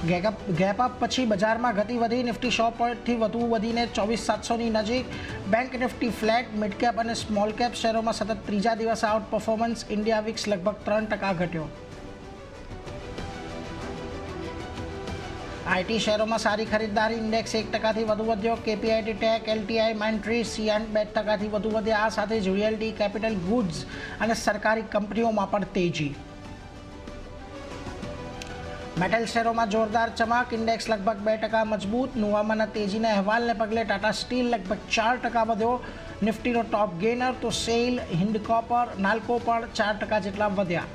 Gap up પછી બજારમાં ગતિ વધી, નિફ્ટી 100 પોઈન્ટથી વધુ વધીને 24,700ની નજીક. Bank Nifty flat. Mid cap અને સ્મોલ કેપ શેરોમાં સતત ત્રીજા દિવસે આઉટ પરફોર્મન્સ. ઇન્ડિયા વિક્સ લગભગ 3% ઘટ્યો. આઈટી શેરોમાં સારી ખરીદદારી. ઇન્ડેક્સ 1%થી વધુ વધ્યો. કેપીઆઈટી ટેક, એલટીઆઈ, માઇન્ડટ્રી, સિયાન્ટ 2%થી વધુ વધ્યા. આ સાથે જ રિયલ્ટી, કેપિટલ ગુડ્સ અને સરકારી કંપનીઓમાં પણ તેજી. મેટલ શેરોમાં જોરદાર ચમક. ઇન્ડેક્સ લગભગ 2% મજબૂત. નોવામાંના તેજીના અહેવાલને પગલે ટાટા સ્ટીલ લગભગ 4% વધ્યો. નિફ્ટીનો ટોપ ગેનર તો સેલ, હિન્દ કોપર, નાલ્કો પણ 4% જેટલા વધ્યા.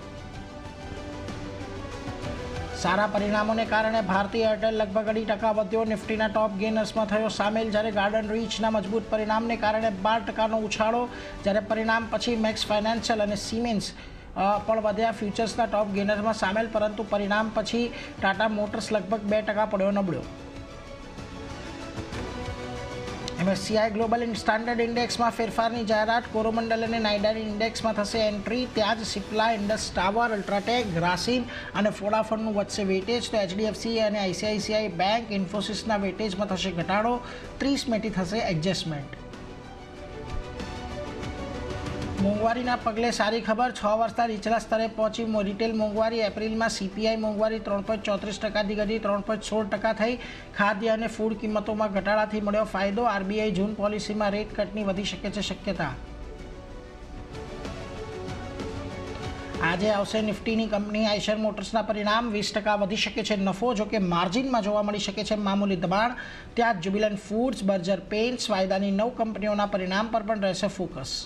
સારા પરિણામોને કારણે ભારતીય એરટેલ લગભગ 2% વધ્યો. નિફ્ટીના ટોપ ગેનર્સમાં થયો સામેલ, જ્યારે ગાર્ડન રીચના મજબૂત પરિણામને કારણે 12%નો ઉછાળો, જ્યારે પરિણામ પછી મેક્સ ફાઇનાન્શિયલ અને સિમેન્સ પણ વધ્યા. ફ્યુચર્સના ટોપ ગેનરમાં સામેલ, પરંતુ પરિણામ પછી ટાટા મોટર્સ લગભગ 2% પડ્યો નબળ્યો. MSCI ગ્લોબલ સ્ટાન્ડર્ડ ઇન્ડેક્સમાં ફેરફારની જાહેરાત. કોરોમંડલ અને નાયડાની ઇન્ડેક્સમાં થશે એન્ટ્રી. ત્યાં જ સિપ્લા, ઇન્ડસ ટાવર, અલ્ટ્રાટેક, ગ્રાસીન અને વોડાફોનનું વધશે વેટેજ. તો HDFC અને ICICI બેંક, ઇન્ફોસિસના વેટેજમાં થશે ઘટાડો. 30 મેથી થશે એડજસ્ટમેન્ટ. મોંઘવારીના પગલે સારી ખબર. 6 વર્ષના નીચલા સ્તરે પહોંચી રિટેલ મોંઘવારી. એપ્રિલમાં CPI મોંઘવારી 3.34%થી ઘટી 3.16% થઈ. ખાદ્ય અને ફૂડ કિંમતોમાં ઘટાડાથી મળ્યો ફાયદો. RBI જૂન પોલિસીમાં રેટ કટની વધી શકે છે શક્યતા. આજે આવશે નિફ્ટીની કંપની આઈશર મોટર્સના પરિણામ. 20% વધી શકે છે નફો, જોકે માર્જિનમાં જોવા મળી શકે છે મામૂલી દબાણ. ત્યાં જ્યુબિલન્ટ ફૂડ્સ, બર્જર પેઇન્ટ્સ, વાયદાની 9 કંપનીઓના પરિણામ પર પણ રહેશે ફોકસ.